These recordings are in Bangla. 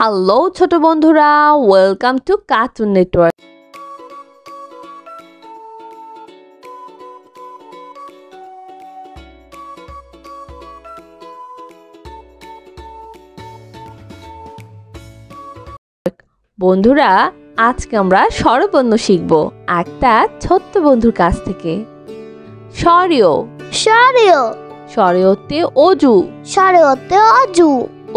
হ্যালো ছোট বন্ধুরা, ওয়েলকাম টু কার্টুন নেটওয়ার্ক। বন্ধুরা, আজকে আমরা স্বরবর্ণ শিখব একটা ছোট্ট বন্ধুর কাছ থেকে। স্বরীয় স্বরীয় স্বরীয়তে অজু, স্বরীয়তে অজু,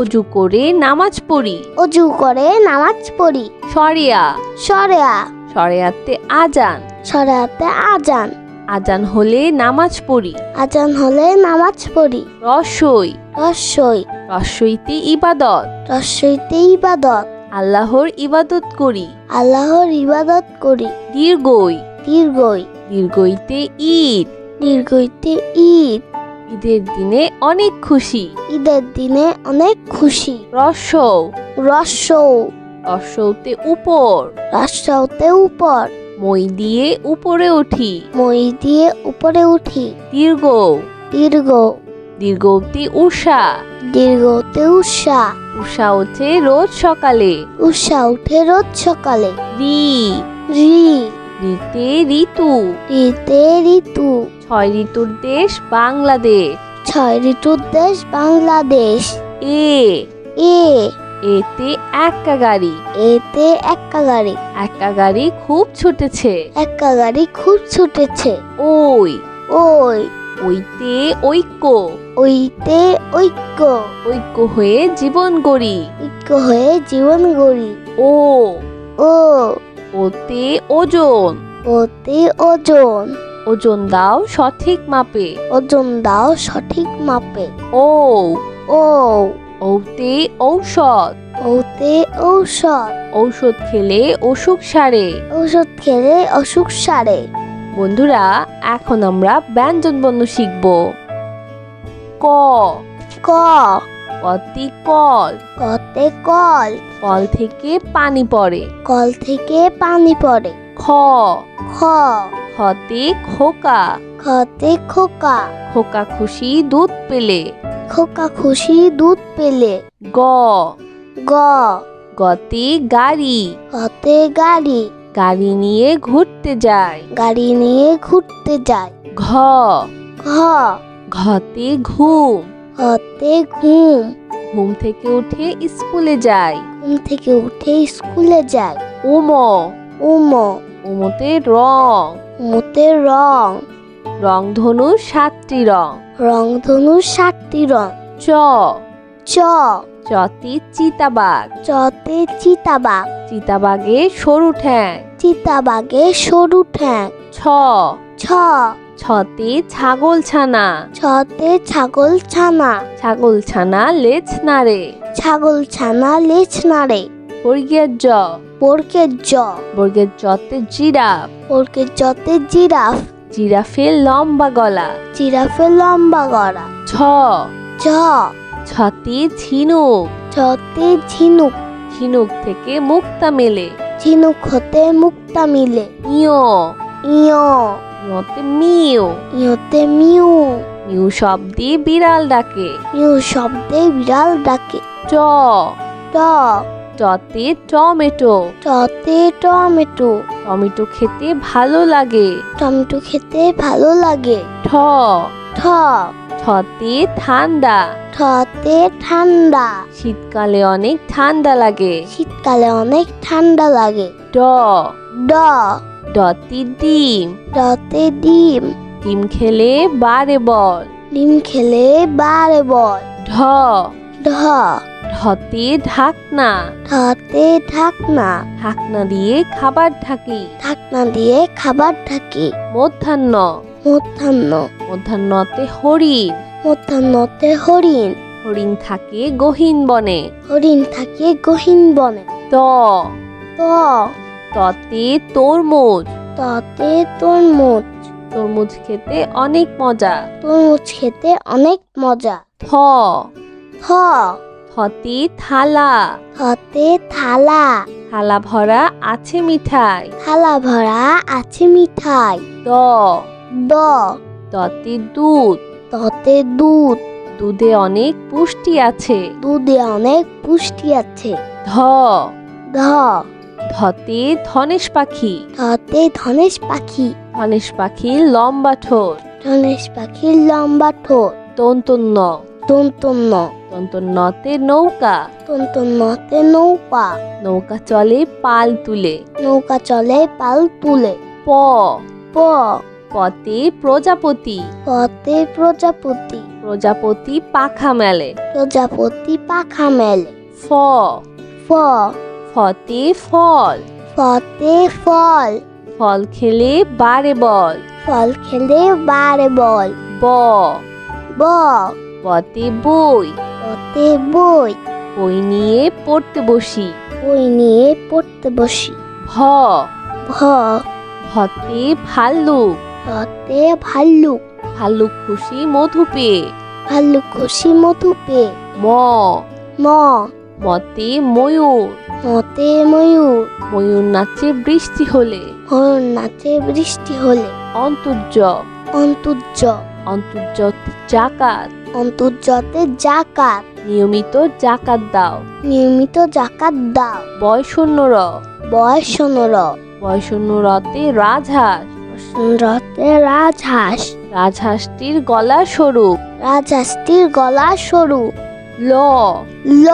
অজু করে নামাজ পড়ি। অজু করে নামাজ পড়ি। স্বরিয়া স্বরিয়া স্বরিয়াতে আজান, স্বরিয়াতে আজান, আজান হলে নামাজ পড়ি। আজান হলে নামাজ পড়ি। রসই রস্যই রসইতে ইবাদত, রস্যইতে ইবাদত, আল্লাহর ইবাদত করি। আল্লাহর ইবাদত করি। দীর্ঘই দীর্ঘই দীর্ঘইতে ঈদ, দীর্ঘইতে ঈদ, ঈদের দিনে অনেক খুশি। ঈদের দিনে অনেক খুশি। রসৌ রস্যৌ রসৌতে উপর, রস্যৌতে উপর, মই দিয়ে উপরে উঠি। মই দিয়ে উপরে উঠি। দীর্ঘ দীর্ঘ দীর্ঘতে উষা, দীর্ঘতে উষা, উষা ওঠে রোজ সকালে। উষা উঠে রোজ সকালে। রি রি রিতে ঋতু, ঋতে ঋতু, 6 ঋতুর দেশ বাংলাদেশ। 6 ঋতুর দেশ বাংলাদেশ। এ এ এতে এক্কা গাড়ি, এতে এক্কা গাড়ি, এক্কা গাড়ি খুব ছুটেছে। এক্কা গাড়ি খুব ছুটেছে। ওই ওই ওইতে ঐক্য, ওইতে ঐক্য, ঐক্য হয়ে জীবন গড়ি। ঐক্য হয়ে জীবন গড়ি। ও ও ওতে ওজন, ওতে ওজন, ওজন দাও সঠিক মাপে। ওজন দাও সঠিক মাপে। ও ও ওতে ঔষধ, ওতে ঔষধ, ঔষধ খেলে অসুখ সারে। ঔষধ খেলে অসুখ সারে। বন্ধুরা, এখন আমরা ব্যঞ্জনবর্ণ শিখব। ক ক কতি কল, কতে কল, কল থেকে পানি পড়ে। কল থেকে পানি পড়ে। খ খ খতে খোকা, খতে খোকা, খোকা খুশি দুধ পেলে। খোকা খুশি দুধ পেলে। গ গ গতে গাড়ি, গতে গাড়ি, গাড়ি নিয়ে ঘুরতে যায়। গাড়ি নিয়ে ঘুরতে যায়। ঘ ঘ ঘতে ঘুম, ঘতে ঘুম, ঘুম থেকে উঠে স্কুলে যায়। ঘুম থেকে উঠে স্কুলে যায়। উম উম উমতে রং, উমতে রং, রংধনু 7টি রং। রংধনু 7টি রং। চ চ চতে চিতাবাঘ, চতে চিতাবাঘ, চিতাবাঘে সরু ঠ্যাং। চিতাবাঘে সরু ঠ্যাং। ছ ছ ছতে ছাগল ছানা, ছতে ছাগল ছানা, ছাগল ছানা লেজ নাড়ে। ছাগল ছানা লেজ নাড়ে। বর্গের জ বর্গের জ, বর্গের জতে জিরাফ, বর্গের জতে জিরাফ, জিরাফের লম্বা গলা। জিরাফের লম্বা গলা। ছ ছ ছতে ঝিনুক, ছতে ঝিনুক, ঝিনুক থেকে মুক্তা মেলে। ঝিনুক হতে মুক্তা মিলে। ইয় ইয় ইয়তে মিউ, ইয়তে মিউ, মিউ শব্দে বিড়াল ডাকে। মিউ শব্দে বিড়াল ডাকে। ট ট টতে টমেটো, টতে টমেটো, টমেটো খেতে ভালো লাগে। টমেটো খেতে ভালো লাগে। ঠ ঠ ঠতে ঠান্ডা, ঠতে ঠান্ডা, শীতকালে অনেক ঠান্ডা লাগে। শীতকালে অনেক ঠান্ডা লাগে। ড ড ডতে ডিম, ডতে ডিম, ডিম খেলে বারে বল। ডিম খেলে বারে বল। ঢ ঢ ঢতে ঢাকনা, ঢতে ঢাকনা, ঢাকনা দিয়ে খাবার ঢাকি। ঢাকনা দিয়ে খাবার ঢাকি। মধ্যাহ্ন মধ্যাহ্ন মধ্যাহ্নতে হরিণ, মধ্যাহ্নতে হরিণ, হরিণ থাকে গহীন বনে। হরিণ থাকে গহীন বনে। ত ত ততে তরমুজ, ততে তরমুজ, তরমুজ খেতে অনেক মজা। তরমুজ খেতে অনেক মজা। থ থ থতে থালা, থতে থালা, থালা ভরা আছে মিঠাই। থালা ভরা আছে মিঠাই। দ দ দতে দুধ, ততে দুধ, দুধে অনেক পুষ্টি আছে। দুধে অনেক পুষ্টি আছে। ধ ধ ধতে ধনেশ পাখি। ধতে ধনেশ পাখি। ধনেশ পাখির লম্বা ঠোঁট। ধনেশ পাখির লম্বা ঠোঁট। তন্তন্য তন্তন্য তন্তন্যতে নৌকা। তন্তন্যতে নৌকা। নৌকা চলে পাল তুলে। নৌকা চলে পাল তুলে। প প পতে প্রজাপতি। পতে প্রজাপতি। প্রজাপতি পাখা মেলে। প্রজাপতি পাখা মেলে। ফ ফ ফতে ফল। ফতে ফল। ফল খেলে বাড়ে বল। ফল খেলে বাড়ে বল। ব ব বতে বই। বতে বই। বই নিয়ে পড়তে বসি। বই নিয়ে পড়তে বসি। ভ ভ ভতে ভাল্লুক। ভতে ভাল্লুক। ভাল্লুক খুশি মধু পেয়ে। ভাল্লুক খুশি মধু পেয়ে। ম ম মতে ময়ূর। মতে ময়ূর। ময়ূর নাচে বৃষ্টি হলে। ময়ূর নাচে বৃষ্টি হলে। অন্তর্য অন্তর্য অন্তর্যতে জাকাত। অন্তর্যতে জাকাত। নিয়মিত জাকাত দাও। নিয়মিত জাকাত দাও। বয়শূন্যর বয়শূন্যর বয়শূন্যরতে রাজহাঁস। রতে রাজহাঁস। রাজহাঁসটির গলা সরু। রাজহাঁসটির গলা সরু। ল ল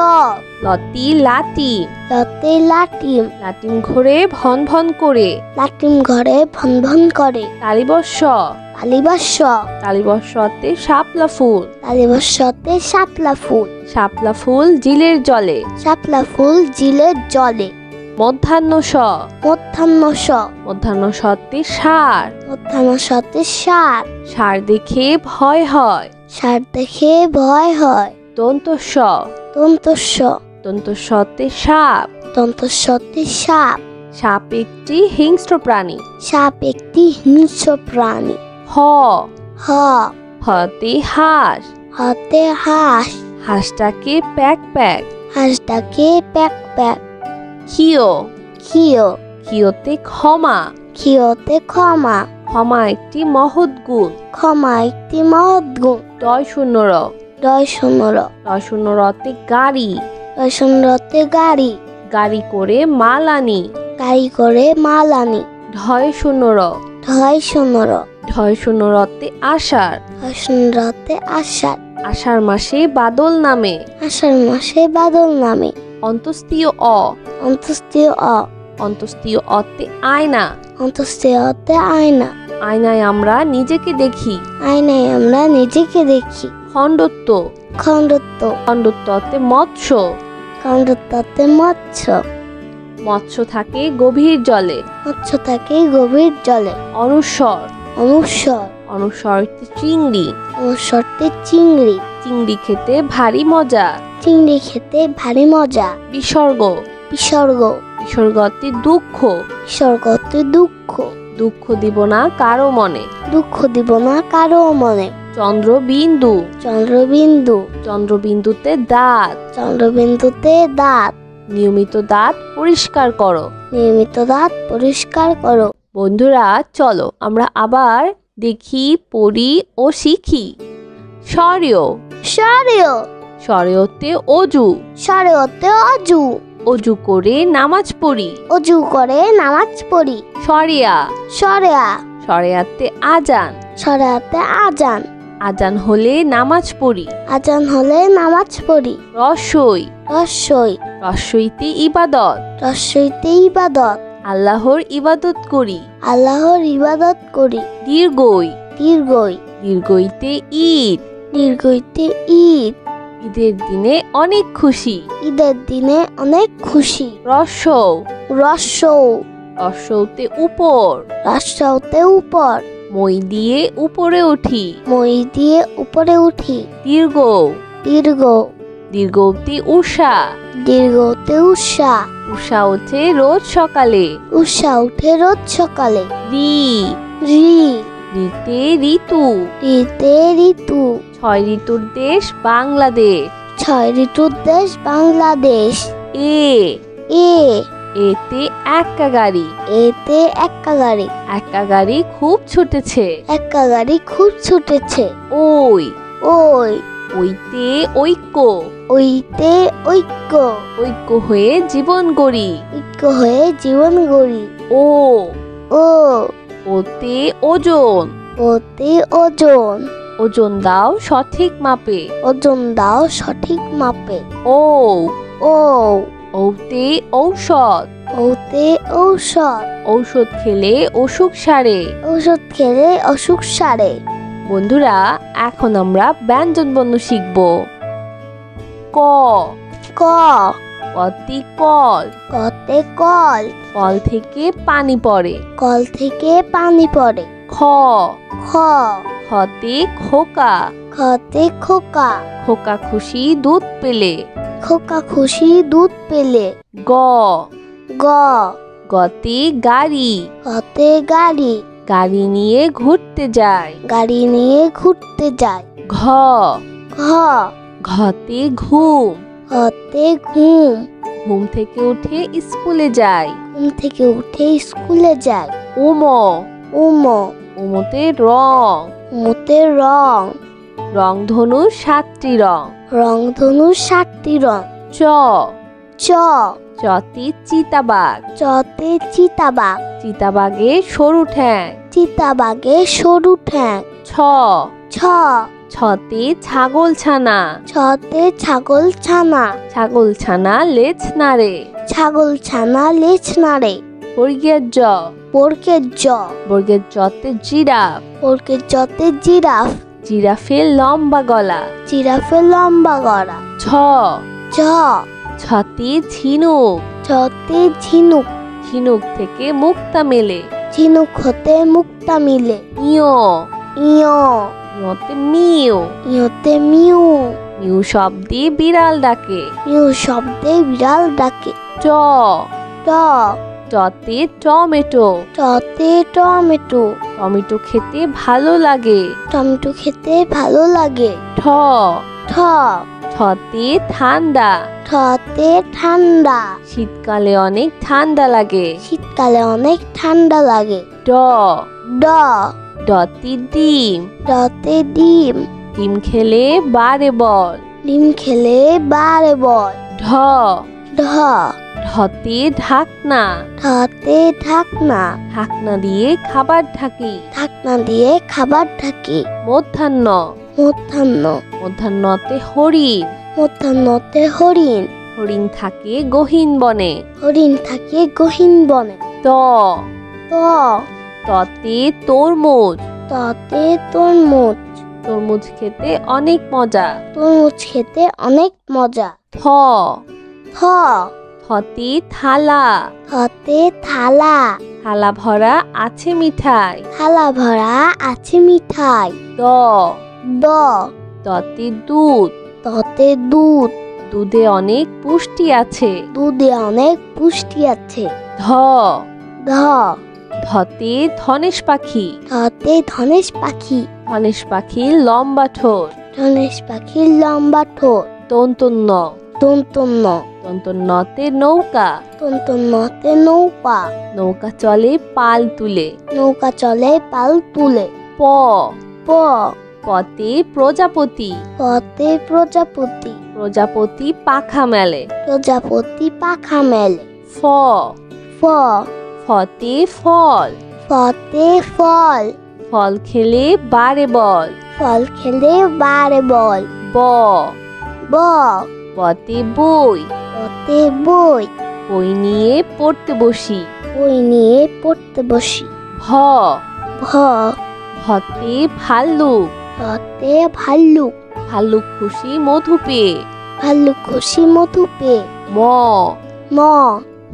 লতি লাটিম। লতে লাটিম। লাটিম ঘোরে ভন ভন করে। লাটিম ঘরে ভন ভন করে। তালিবস্য তালিবস্য তালিবস্যতে শাপলা ফুল। তালিবস্যতে শাপলা ফুল। শাপলা ফুল জিলের জলে। শাপলা ফুল জিলের জলে। মধ্যাহ্ন স মধ্যাহ্ন স মধ্যাহ্ন সতে সার। মধ্যাহ্ন সতে সার। সার দেখে ভয় হয়। সার দেখে ভয় হয়। দন্তস্ব দন্তস্য দন্তস্বতে সাপ। দন্তস্যতে সাপ। সাপ একটি হিংস্র প্রাণী। সাপ একটি হিংস্র প্রাণী। হ হ হতে হাঁস। হতে হাঁস। হাঁসটাকে প্যাক প্যাক। হাঁসটাকে প্যাক প্যাক। খিও খিও খিওতে ক্ষমা। খিওতে ক্ষমা। ক্ষমা একটি মহৎ গুণ। ক্ষমা একটি মহৎ গুণ। দয়শূন্যর দয়শূন্যর দয়শূন্যরতে গাড়ি। দয়শূন্যরতে গাড়ি। গাড়ি করে মাল আনি। গাড়ি করে মাল আনি। ঢয়শূন্যর ঢয়শূন্যর ঢয়শূন্যরতে আষাঢ়। ঢয়শূন্যরতে আষাঢ়। আষাঢ় মাসে বাদল নামে। আষাঢ় মাসে বাদল নামে। অন্তস্তীয় অ অন্তস্তীয় অ অন্তস্তীয় অতে আয়না। অন্তস্তীয়তে আয়না। আয়নায় আমরা নিজেকে দেখি। আয়নায় আমরা নিজেকে দেখি। খণ্ডত্ব খণ্ডত্ব খণ্ডত্বতে মৎস্য। খণ্ডত্বতে মৎস্য। মৎস্য থাকে গভীর জলে। মৎস্য থাকে গভীর জলে। অনুস্বর অনুস্বর অনুস্বরতে চিংড়ি। অনুস্বরতে চিংড়ি। চিংড়ি খেতে ভারী মজা। চিংড়ি খেতে ভারী মজা। বিসর্গ বিসর্গ বিসর্গতে দুঃখ। বিসর্গতে দুঃখ। দুঃখ দিব না কারো মনে। দুঃখ দিব না কারো মনে। চন্দ্রবিন্দু চন্দ্রবিন্দু চন্দ্রবিন্দুতে দাঁত। চন্দ্রবিন্দুতে দাঁত। নিয়মিত দাঁত পরিষ্কার করো। নিয়মিত দাঁত পরিষ্কার করো। বন্ধুরা চলো আমরা আবার দেখি, পড়ি ও শিখি। স্বরেয় স্বরেয় স্বরেয়তে অজু। স্বরেয়তে অজু। অজু করে নামাজ পড়ি। অজু করে নামাজ পড়ি। সরিয়া সরেয়া সরেয়াতে আজান। সরেয়াতে আজান। আজান হলে নামাজ পড়ি। আজান হলে নামাজ পড়ি। রসই রস্যই রসইতে ইবাদত। রস্যইতে ইবাদত। আল্লাহর ইবাদত করি। আল্লাহর ইবাদত করি। দীর্ঘই দীর্ঘই দীর্ঘইতে ঈদ। দীর্ঘইতে ঈদ। ঈদের দিনে অনেক খুশি। ঈদের দিনে অনেক খুশি। রসৌ রস্যৌ রসৌতে উপর। রস্যৌতে উপর। মই দিয়ে উপরে উঠি। মই দিয়ে উপরে উঠি। দীর্ঘ দীর্ঘ দীর্ঘতে উষা। দীর্ঘতে উষা। উষা ওঠে রোজ সকালে। উষা উঠে রোজ সকালে। রি রি রিতে ঋতু। ঋতে ঋতু। 6 ঋতুর দেশ বাংলাদেশ। 6 ঋতুর দেশ বাংলাদেশ। এ এ এতে একা গাড়ি। এতে এক্কা গাড়ি। একা গাড়ি খুব ছুটেছে। এক্কা গাড়ি খুব ছুটেছে। ওই ওই ঐতে ঐক্য, ঐতে ঐক্য, ঐক্য হয়ে জীবন গড়ি। ঐক্য হয়ে জীবন গড়ি। ও, ও, ওতে ওজন, ওতে ওজন, ওজন দাও সঠিক মাপে। ওজন দাও সঠিক মাপে। ও, ও, ওতে ঔষধ, ওতে ঔষধ, ঔষধ খেলে অসুখ সারে। ঔষধ খেলে অসুখ সারে। বন্ধুরা, এখন আমরা ব্যঞ্জনবর্ণ শিখব। ক, ক, কতি কল, কতে কল, কল থেকে পানি পড়ে। কল থেকে পানি পড়ে। খ, খ, খতে খোকা, খতে খোকা, খোকা খুশি দুধ পেলে। খোকা খুশি দুধ পেলে। গ, গ, গতে গাড়ি, গতে গাড়ি, গাড়ি নিয়ে ঘুরতে যায়। গাড়ি নিয়ে ঘুরতে যায়। ঘ, ঘ, ঘতে ঘুম, ঘতে ঘুম, ঘুম থেকে উঠে স্কুলে যায়। ঘুম থেকে উঠে স্কুলে যায়। উম, উম, উমতে রং, উমতে রং, রংধনু 7টি রং। রংধনু 7টি রং। চ, চ, চতে চিতাবাঘ, চতে চিতাবাঘ, চিতাবাঘে সরু ঠ্যাং। চিতাবাঘে সরু ঠ্যাং। ছ, ছ, ছতে ছাগল ছানা, ছতে ছাগল ছানা, ছাগল ছানা লেজ নাড়ে। ছাগল ছানা লেজ নাড়ে। বর্গের জ, বর্গের জ, বর্গের জতে জিরাফ, বর্গের জতে জিরাফ, জিরাফের লম্বা গলা। জিরাফের লম্বা গলা। ছ, ছ, ছতে ঝিনুক, ছতে ঝিনুক, ঝিনুক থেকে মুক্তা মেলে। ঝিনুক হতে মুক্তা মিলে। ইয়, ইয়, ইয়তে মিউ, ইয়তে মিউ, মিউ শব্দে বিড়াল ডাকে। মিউ শব্দে বিড়াল ডাকে। ট, ট, টতে টমেটো, টতে টমেটো, টমেটো খেতে ভালো লাগে। টমেটো খেতে ভালো লাগে। ঠ, ঠ, ঠতে ঠান্ডা, ঠতে ঠান্ডা, শীতকালে অনেক ঠান্ডা লাগে। শীতকালে অনেক ঠান্ডা লাগে। ড, ড, ডতে ডিম, ডতে ডিম, ডিম খেলে বাড়ে বল। ডিম খেলে বাড়ে বল। ঢ, ঢ, ঢতে ঢাকনা, ঢতে ঢাকনা, ঢাকনা দিয়ে খাবার ঢাকি। ঢাকনা দিয়ে খাবার ঢাকি। মধ্যাহ্ন, মধ্যাহ্ন, মধ্যাহ্নতে হরিণ, মধ্যাহ্নতে হরিণ, হরিণ থাকে গহীন বনে। হরিণ থাকে গহীন বনে। ত, ত, ততে তরমুজ, ততে তরমুজ, তরমুজ খেতে অনেক মজা। তরমুজ খেতে অনেক মজা। থ, থ, থতে থালা, থতে থালা, থালা ভরা আছে মিঠাই। থালা ভরা আছে মিঠাই। দ, দ, দতে দুধ, ততে দুধ, দুধে অনেক পুষ্টি আছে। দুধে অনেক পুষ্টি আছে। ধ, ধ, ধতে ধনেশ পাখি, ধতে ধনেশ পাখি, ধনেশ পাখির লম্বা ঠোঁট। ধনেশ পাখির লম্বা ঠোঁট। তন্তন্য, তন্তন্য, তন্তন্যতে নৌকা, তন্তন্যতে নৌকা, নৌকা চলে পাল তুলে। নৌকা চলে পাল তুলে। প, প, পতে প্রজাপতি, পতে প্রজাপতি, প্রজাপতি পাখা মেলে। প্রজাপতি পাখা মেলে। ফ, ফ, ফতে ফল, ফতে ফল, ফল খেলে বাড়ে বল। ফল খেলে বাড়ে বল। ব, ব, বতে বই, পতে বই, বই নিয়ে পড়তে বসি। বই নিয়ে পড়তে বসি। ভ, ভ, ভতে ভাল্লুক, ভতে ভাল্লুক, ভাল্লুক খুশি মধু পেয়ে। ভাল্লুক খুশি মধু পেয়ে। ম, ম,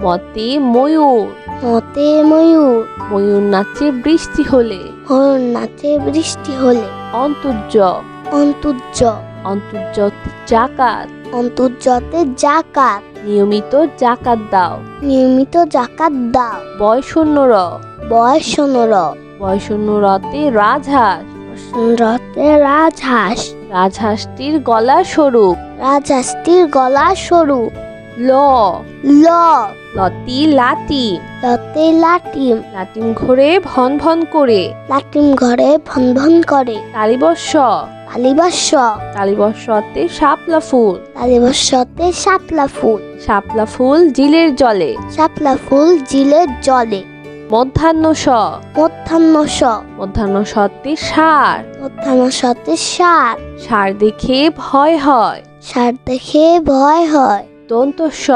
মতে ময়ূর, মতে ময়ূর, ময়ূর নাচে বৃষ্টি হলে। ময়ূর নাচে বৃষ্টি হলে। অন্তর্য, অন্তর্য, অন্তর্যতে জাকাত, অন্তর্যতে জাকাত, নিয়মিত জাকাত দাও। নিয়মিত জাকাত দাও। বয়শূন্য র, বয়সন র, বয়শূন্য রতে রাজহাঁস, রতে রাজহাঁস, রাজহাঁসটির গলা সরু। রাজহাঁসটির গলা সরু। ল ল লতি লাটিম লতে লাটিম লাটিম ঘরে ভন ভন করে লাটিম ঘরে ভন ভন করে তালিবস্য তালিবাস্য তালিবস্যতে শাপলা ফুল তালিবাস্যতে শাপলা ফুল শাপলা ফুল জিলের জলে শাপলা ফুল জিলের জলে মধ্যাহ্ন স মধ্যাহ্ন স মধ্যাহ্ন সতে সার মধ্যাহ্ন সতে সার সার দেখে ভয় হয় সার দেখে ভয় হয় দন্তস্ব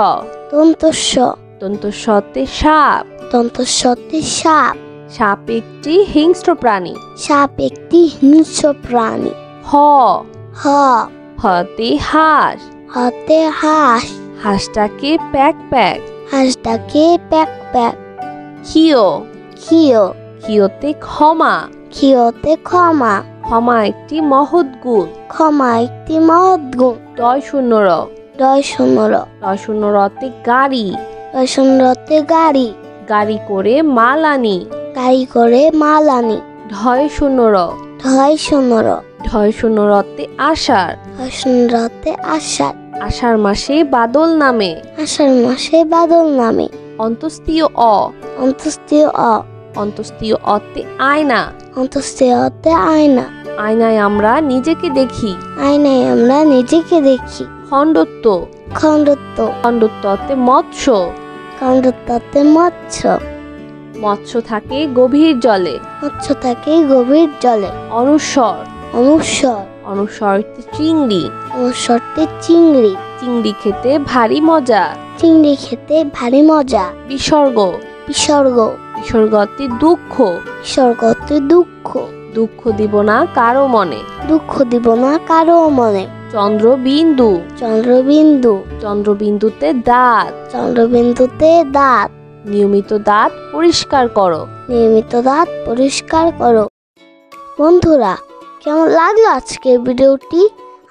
দন্তস্য দন্তস্বতে সাপ দন্তস্যতে সাপ সাপ একটি হিংস্র প্রাণী সাপ একটি হিংস্র প্রাণী হ হ হতে হাঁস হাতে হাঁস হাঁসটাকে প্যাক প্যাক হাঁসটাকে প্যাক প্যাক খিও খিও খিওতে ক্ষমা খিওতে ক্ষমা ক্ষমা একটি মহৎ গুণ ক্ষমা একটি মহৎ গুণ ডয় শূন্য র ডয় শূন্য র ডয় শূন্য রতে গাড়ি ডয় শূন্য রতে গাড়ি গাড়ি করে মাল আনি গাড়ি করে মাল আনি ঢয় শূন্য র ঢয় শূন্য র ঢয় শূন্য রতে আষাঢ় ঢয় শূন্য রতে আষাঢ় আষাঢ় মাসে বাদল নামে আষাঢ় মাসে বাদল নামে অন্তস্তীয় অ অন্তস্তীয় অ অন্তস্তীয় অতে আয়না অন্তস্তীয়তে আয়না আয়নায় আমরা নিজেকে দেখি আয়নায় আমরা নিজেকে দেখি খণ্ডত্ব খণ্ডত্ব খণ্ডত্বতে মৎস্য খণ্ডত্বতে মৎস্য মৎস্য থাকে গভীর জলে মৎস্য থাকে গভীর জলে অনুস্বর অনুস্বর অনুস্বরতে চিংড়ি অনুস্বরতে চিংড়ি চিংড়ি খেতে ভারী মজা চিংড়ি খেতে ভারী মজা বিসর্গ বিসর্গ বিসর্গতে দুঃখ বিসর্গতে দুঃখ দুঃখ দিব না কারো মনে দুঃখ দিব না কারো মনে চন্দ্রবিন্দু চন্দ্রবিন্দু চন্দ্রবিন্দুতে দাঁত চন্দ্রবিন্দুতে দাঁত নিয়মিত দাঁত পরিষ্কার করো নিয়মিত দাঁত পরিষ্কার করো। বন্ধুরা, কেমন লাগলো আজকের ভিডিওটি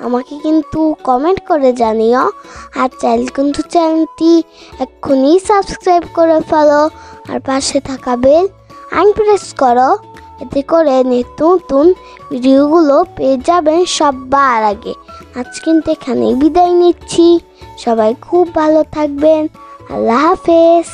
আমাকে কিন্তু কমেন্ট করে জানিও। আর চাইলে কিন্তু চ্যানেলটি এক্ষুনি সাবস্ক্রাইব করে ফেলো আর পাশে থাকা বেল আইকন প্রেস করো, এতে করে নিত্য নতুন ভিডিওগুলো পেয়ে যাবেন সবার আগে। আজ কিন্তু এখানেই বিদায় নিচ্ছি। সবাই খুব ভালো থাকবেন। আল্লাহ হাফেজ।